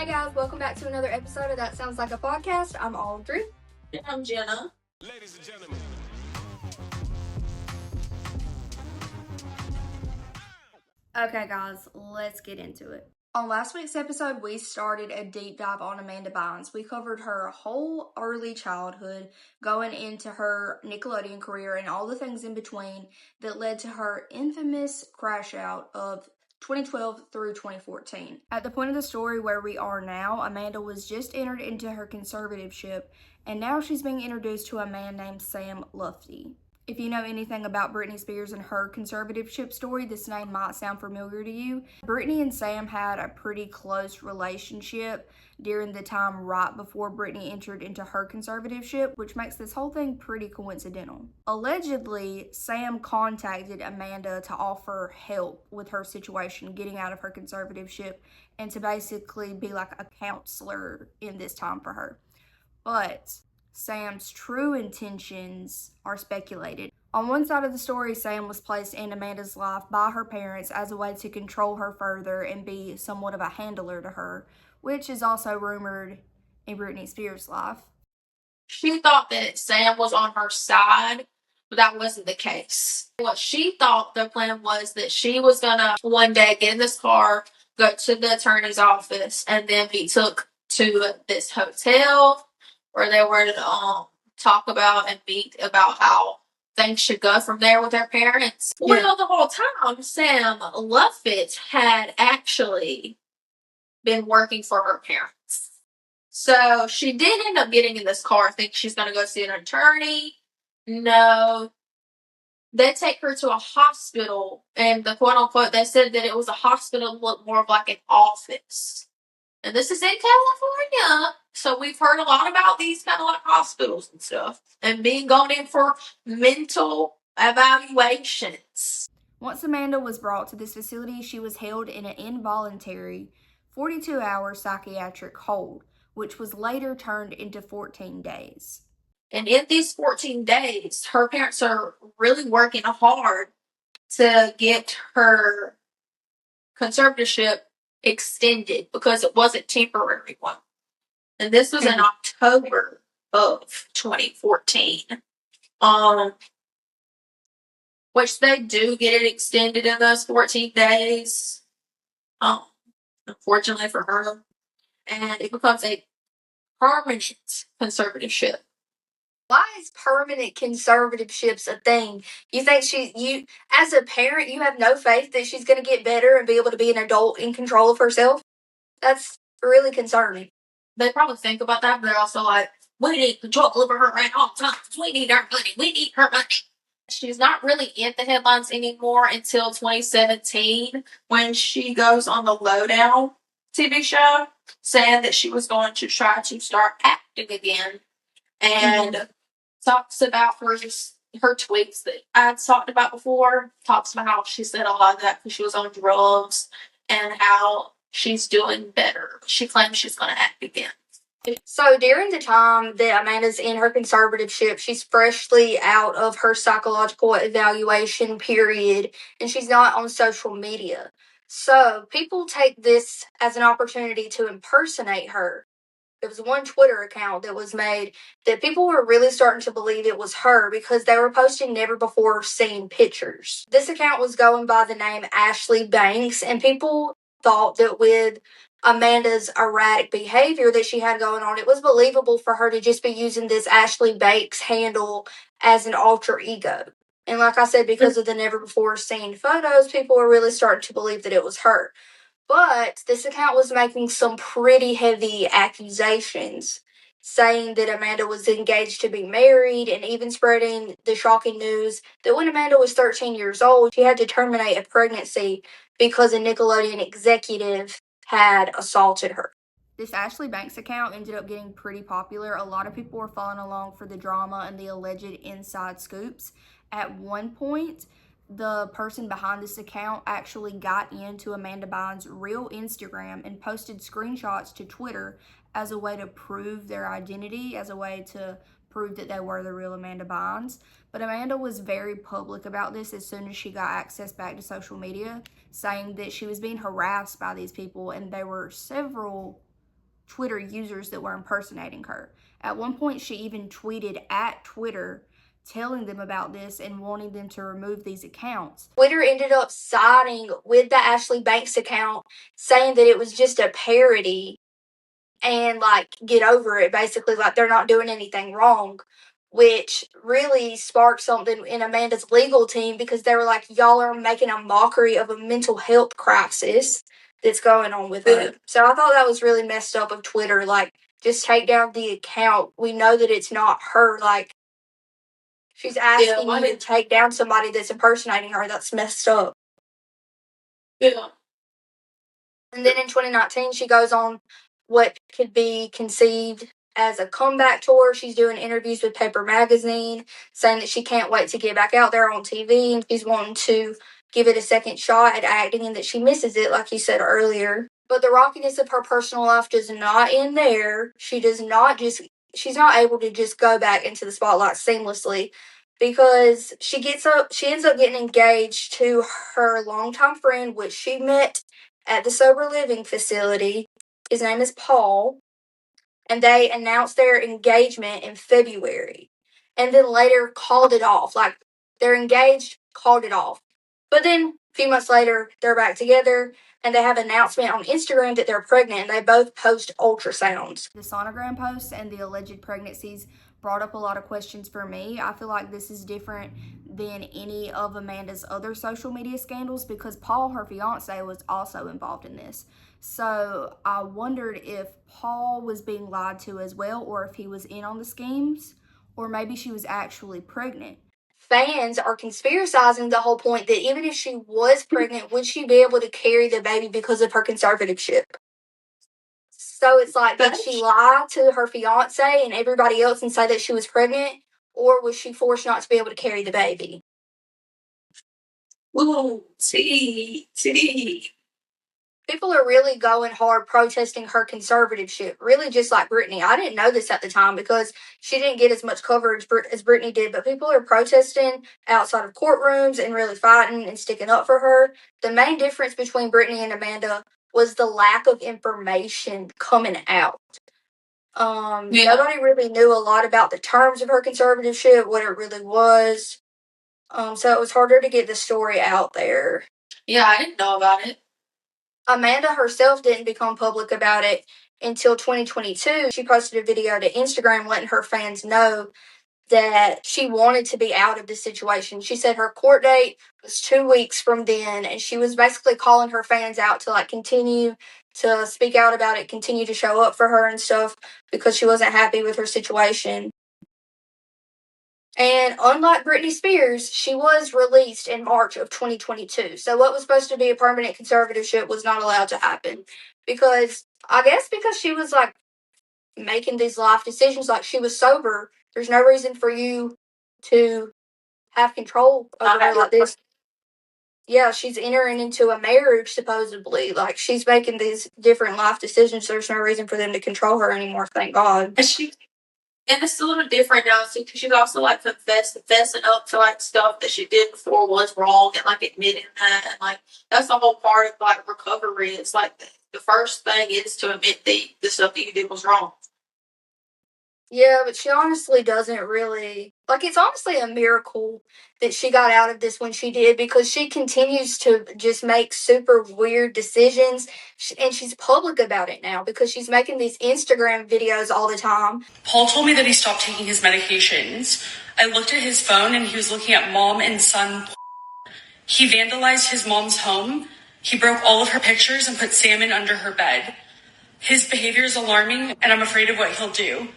Hey guys, welcome back to another episode of That Sounds Like a Podcast. I'm Audrey. And I'm Jenna. Ladies and gentlemen. Okay guys, let's get into it. On last week's episode, we started a deep dive on Amanda Bynes. We covered her whole early childhood, going into her Nickelodeon career and all the things in between that led to her infamous crash out of 2012 through 2014. At the point of the story where we are now, Amanda was just entered into her conservatorship, and now she's being introduced to a man named Sam Lufty. If you know anything about Britney Spears and her conservatorship story, this name might sound familiar to you. Britney and Sam had a pretty close relationship during the time right before Britney entered into her conservatorship, which makes this whole thing pretty coincidental. Allegedly, Sam contacted Amanda to offer help with her situation, getting out of her conservatorship, and to basically be like a counselor in this time for her. But Sam's true intentions are speculated. On one side of the story, Sam was placed in Amanda's life by her parents as a way to control her further and be somewhat of a handler to her, which is also rumored in Britney Spears' life. She thought that Sam was on her side, but that wasn't the case. What she thought the plan was that she was gonna one day get in this car, go to the attorney's office, and then be took to this hotel where they were to talk about and meet about how things should go from there with their parents. Yeah. Well, the whole time, Sam Luffitt had actually been working for her parents. So she did end up getting in this car, think she's going to go see an attorney. No. They take her to a hospital, and the quote-unquote, they said that it was a hospital looked more of like an office. And this is in California, so we've heard a lot about these kind of like hospitals and stuff, and being gone in for mental evaluations. Once Amanda was brought to this facility, she was held in an involuntary 42-hour psychiatric hold, which was later turned into 14 days. And in these 14 days, her parents are really working hard to get her conservatorship extended because it was a temporary one. And this was in October of 2014. Which they do get it extended in those 14 days. Unfortunately for her. And it becomes a permanent conservatorship. Why is permanent conservatorships a thing? You think you as a parent, you have no faith that she's going to get better and be able to be an adult in control of herself? That's really concerning. They probably think about that, but they're also like, we need control over her at all times. We need our money. We need her money. She's not really in the headlines anymore until 2017 when she goes on the Lowdown TV show saying that she was going to try to start acting again. And talks about her tweets that I'd talked about before. Talks about how she said a lot of that because she was on drugs and how she's doing better. She claims she's going to act again. So during the time that Amanda's in her conservatorship, she's freshly out of her psychological evaluation period, and she's not on social media. So people take this as an opportunity to impersonate her. There was one Twitter account that was made that people were really starting to believe it was her because they were posting never before seen pictures. This account was going by the name Ashley Bynes, and people thought that with Amanda's erratic behavior that she had going on, it was believable for her to just be using this Ashley Bakes handle as an alter ego. And like I said, because of the never before seen photos, people were really starting to believe that it was her. But this account was making some pretty heavy accusations, saying that Amanda was engaged to be married, and even spreading the shocking news that when Amanda was 13 years old, she had to terminate a pregnancy because a Nickelodeon executive had assaulted her. This Ashley Banks account ended up getting pretty popular. A lot of people were following along for the drama and the alleged inside scoops. At one point, the person behind this account actually got into Amanda Bynes' real Instagram and posted screenshots to Twitter as a way to prove their identity, as a way to prove that they were the real Amanda Bynes. But Amanda was very public about this as soon as she got access back to social media, saying that she was being harassed by these people, and there were several Twitter users that were impersonating her. At one point, she even tweeted at Twitter telling them about this and wanting them to remove these accounts. Twitter ended up siding with the Ashley Banks account, saying that it was just a parody and like get over it, basically, like they're not doing anything wrong, which really sparked something in Amanda's legal team because they were like, y'all are making a mockery of a mental health crisis that's going on with her. So I thought that was really messed up of Twitter. Like, just take down the account. We know that it's not her. Like, she's asking you to take down somebody that's impersonating her. That's messed up. Yeah. And then in 2019, she goes on what could be conceived as a comeback tour. She's doing interviews with Paper Magazine, saying that she can't wait to get back out there on TV and she's wanting to give it a second shot at acting and that she misses it, like you said earlier. But the rockiness of her personal life does not end there. She's not able to just go back into the spotlight seamlessly because she ends up getting engaged to her longtime friend, which she met at the sober living facility. His name is Paul, and they announced their engagement in February and then later called it off. Like, they're engaged, called it off. But then a few months later, they're back together and they have an announcement on Instagram that they're pregnant and they both post ultrasounds. The sonogram posts and the alleged pregnancies brought up a lot of questions for me. I feel like this is different than any of Amanda's other social media scandals because Paul, her fiance, was also involved in this. So I wondered if Paul was being lied to as well, or if he was in on the schemes, or maybe she was actually pregnant. Fans are conspiracizing the whole point that even if she was pregnant, would she be able to carry the baby because of her conservatorship? So it's like, did she lie to her fiance and everybody else and say that she was pregnant, or was she forced not to be able to carry the baby? Whoa, see. People are really going hard protesting her conservatorship, really just like Britney. I didn't know this at the time because she didn't get as much coverage as Britney did, but people are protesting outside of courtrooms and really fighting and sticking up for her. The main difference between Britney and Amanda was the lack of information coming out. Nobody really knew a lot about the terms of her conservatorship, what it really was. So it was harder to get the story out there. Yeah, I didn't know about it. Amanda herself didn't become public about it until 2022. She posted a video to Instagram letting her fans know that she wanted to be out of the situation. She said her court date was 2 weeks from then, and she was basically calling her fans out to like continue to speak out about it, continue to show up for her and stuff because she wasn't happy with her situation. And unlike Britney Spears, she was released in March of 2022. So what was supposed to be a permanent conservatorship was not allowed to happen. Because, I guess because she was like making these life decisions, like she was sober, there's no reason for you to have control over her like this. Yeah, she's entering into a marriage, supposedly. Like, she's making these different life decisions. There's no reason for them to control her anymore, thank God. And it's a little different now, too, because she's also, like, confessing up to, like, stuff that she did before was wrong and, like, admitting that. And, like, that's the whole part of, like, recovery. It's, like, the first thing is to admit the stuff that you did was wrong. Yeah, but she honestly doesn't really... Like, it's honestly a miracle that she got out of this when she did because she continues to just make super weird decisions and she's public about it now because she's making these Instagram videos all the time. Paul told me that he stopped taking his medications. I looked at his phone and he was looking at mom and son. He vandalized his mom's home. He broke all of her pictures and put salmon under her bed. His behavior is alarming and I'm afraid of what he'll do.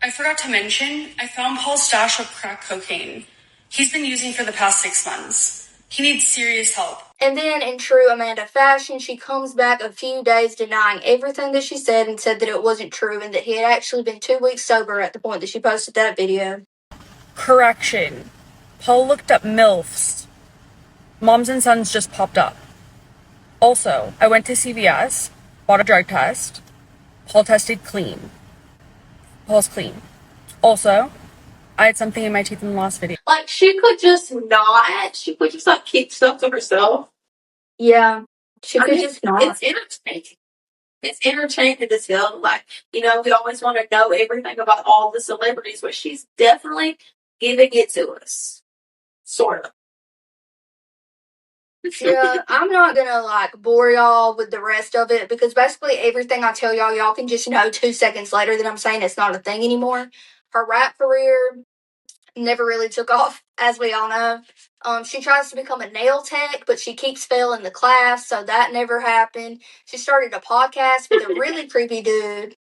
I forgot to mention, I found Paul's stash of crack cocaine. He's been using for the past 6 months. He needs serious help. And then, in true Amanda fashion, she comes back a few days denying everything that she said and said that it wasn't true and that he had actually been 2 weeks sober at the point that she posted that video. Correction. Paul looked up MILFs. Moms and Sons just popped up. Also, I went to CVS, bought a drug test. Paul tested clean. Paul's clean. Also, I had something in my teeth in the last video. Like, she could just not. She could just, like, keep stuff to herself. Yeah, she could just not. It's irritating. It's entertaining to tell. Like, we always want to know everything about all the celebrities, but she's definitely giving it to us. Sort of. Yeah, I'm not gonna bore y'all with the rest of it because basically everything I tell y'all can just know 2 seconds later that I'm saying it's not a thing anymore. Her rap career never really took off, as we all know. She tries to become a nail tech, but she keeps failing the class, so that never happened. She started a podcast with a really creepy dude.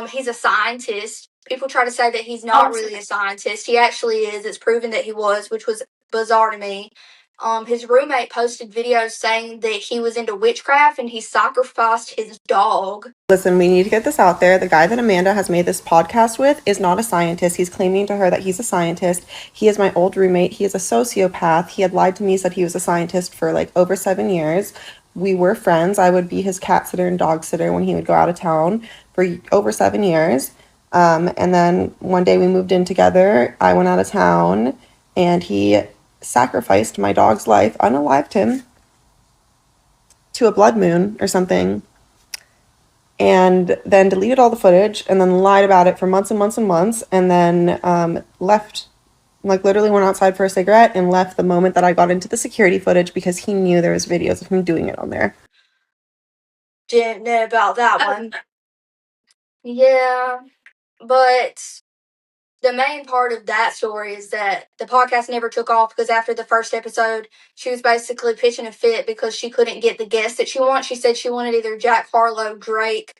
He's a scientist. People try to say that he's not really a scientist. He actually is. It's proven that he was, which was bizarre to me. His roommate posted videos saying that he was into witchcraft and he sacrificed his dog. Listen, we need to get this out there. The guy that Amanda has made this podcast with is not a scientist. He's claiming to her that he's a scientist. He is my old roommate. He is a sociopath. He had lied to me, said he was a scientist for over 7 years. We were friends. I would be his cat sitter and dog sitter when he would go out of town for over 7 years. And then one day we moved in together. I went out of town and he sacrificed my dog's life, unalived him to a blood moon or something, and then deleted all the footage and then lied about it for months and months and months, and then left, literally went outside for a cigarette and left the moment that I got into the security footage because he knew there was videos of him doing it on there. Didn't know about that one. Yeah, but the main part of that story is that the podcast never took off because after the first episode, she was basically pitching a fit because she couldn't get the guests that she wanted. She said she wanted either Jack Harlow, Drake,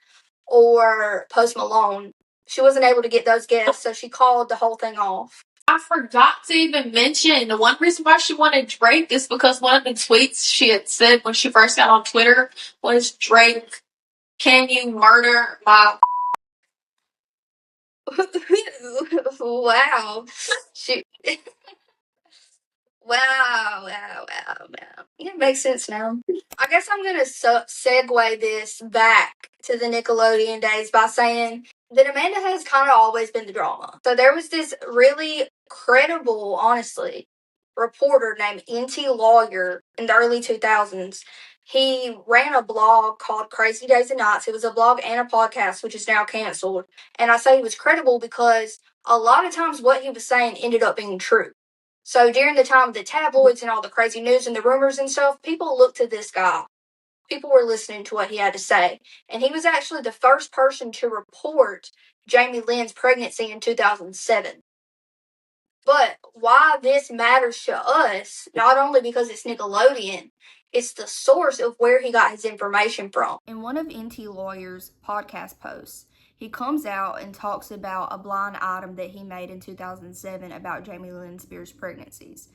or Post Malone. She wasn't able to get those guests, so she called the whole thing off. I forgot to even mention the one reason why she wanted Drake is because one of the tweets she had said when she first got on Twitter was, "Drake, can you murder my..." Wow. She. Wow. Yeah, it makes sense now. I guess I'm going to segue this back to the Nickelodeon days by saying that Amanda has kind of always been the drama. So there was this really credible, honestly, reporter named N.T. Lawyer in the early 2000s. He ran a blog called Crazy Days and Nights. It was a blog and a podcast, which is now canceled. And I say he was credible because a lot of times what he was saying ended up being true. So during the time of the tabloids and all the crazy news and the rumors and stuff, people looked to this guy. People were listening to what he had to say. And he was actually the first person to report Jamie Lynn's pregnancy in 2007. But why this matters to us, not only because it's Nickelodeon, it's the source of where he got his information from. In one of NT Lawyer's podcast posts, he comes out and talks about a blind item that he made in 2007 about Jamie Lynn Spears' pregnancies.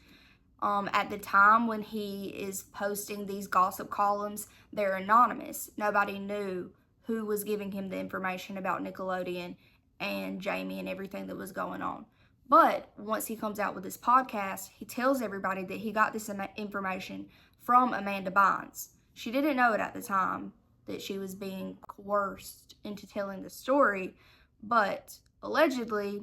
At the time when he is posting these gossip columns, they're anonymous. Nobody knew who was giving him the information about Nickelodeon and Jamie and everything that was going on. But once he comes out with this podcast, he tells everybody that he got this information from Amanda Bynes. She didn't know it at the time that she was being coerced into telling the story, but allegedly,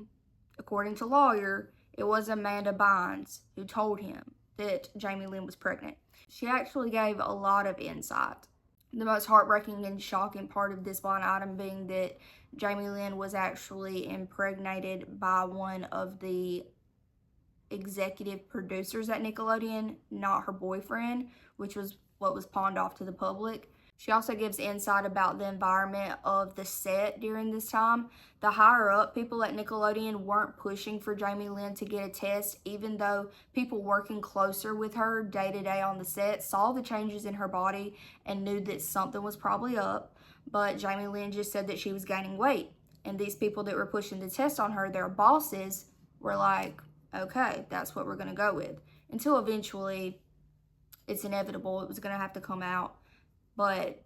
according to Lawyer, it was Amanda Bynes who told him that Jamie Lynn was pregnant. She actually gave a lot of insight. The most heartbreaking and shocking part of this blind item being that Jamie Lynn was actually impregnated by one of the executive producers at Nickelodeon, not her boyfriend, which was what was pawned off to the public. She also gives insight about the environment of the set during this time. The higher up people at Nickelodeon weren't pushing for Jamie Lynn to get a test, even though people working closer with her day to day on the set saw the changes in her body and knew that something was probably up. But Jamie Lynn just said that she was gaining weight. And these people that were pushing the test on her, their bosses, were like, okay, that's what we're going to go with. Until eventually, it's inevitable, it was going to have to come out. But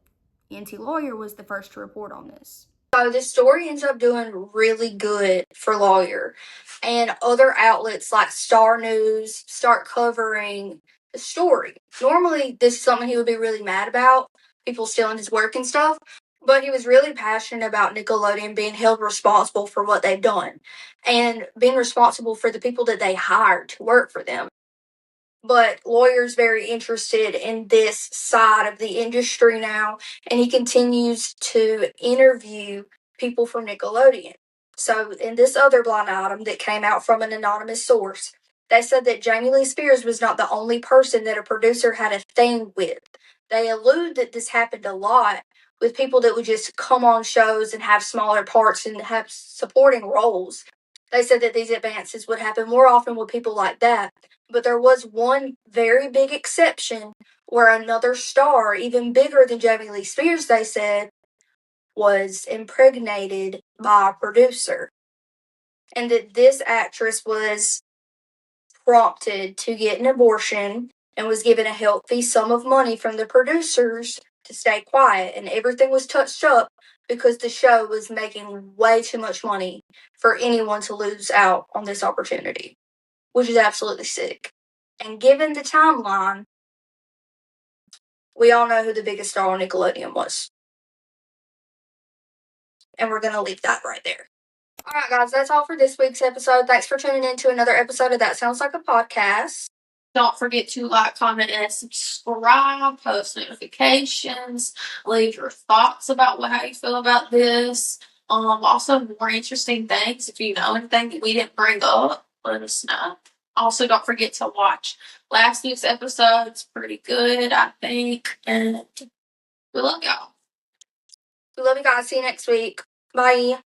NT Lawyer was the first to report on this. So this story ends up doing really good for Lawyer. And other outlets like Star News start covering the story. Normally, this is something he would be really mad about, people stealing his work and stuff. But he was really passionate about Nickelodeon being held responsible for what they've done and being responsible for the people that they hired to work for them. but lawyer's very interested in this side of the industry now, and he continues to interview people from Nickelodeon. So in this other blind item that came out from an anonymous source, they said that Jamie Lee Spears was not the only person that a producer had a thing with. They allude that this happened a lot with people that would just come on shows and have smaller parts and have supporting roles. They said that these advances would happen more often with people like that. But there was one very big exception where another star, even bigger than Jamie Lee Spears, they said, was impregnated by a producer. And that this actress was prompted to get an abortion and was given a healthy sum of money from the producers to stay quiet. And everything was touched up because the show was making way too much money for anyone to lose out on this opportunity, which is absolutely sick. And given the timeline, we all know who the biggest star on Nickelodeon was. And we're going to leave that right there. Alright, guys, that's all for this week's episode. Thanks for tuning in to another episode of That Sounds Like a Podcast. Don't forget to like, comment, and subscribe, post notifications, leave your thoughts about how you feel about this. Also, more interesting things. If you know anything that we didn't bring up, let us know. Also, don't forget to watch last week's episode. It's pretty good, I think. And we love y'all. We love you guys. See you next week. Bye.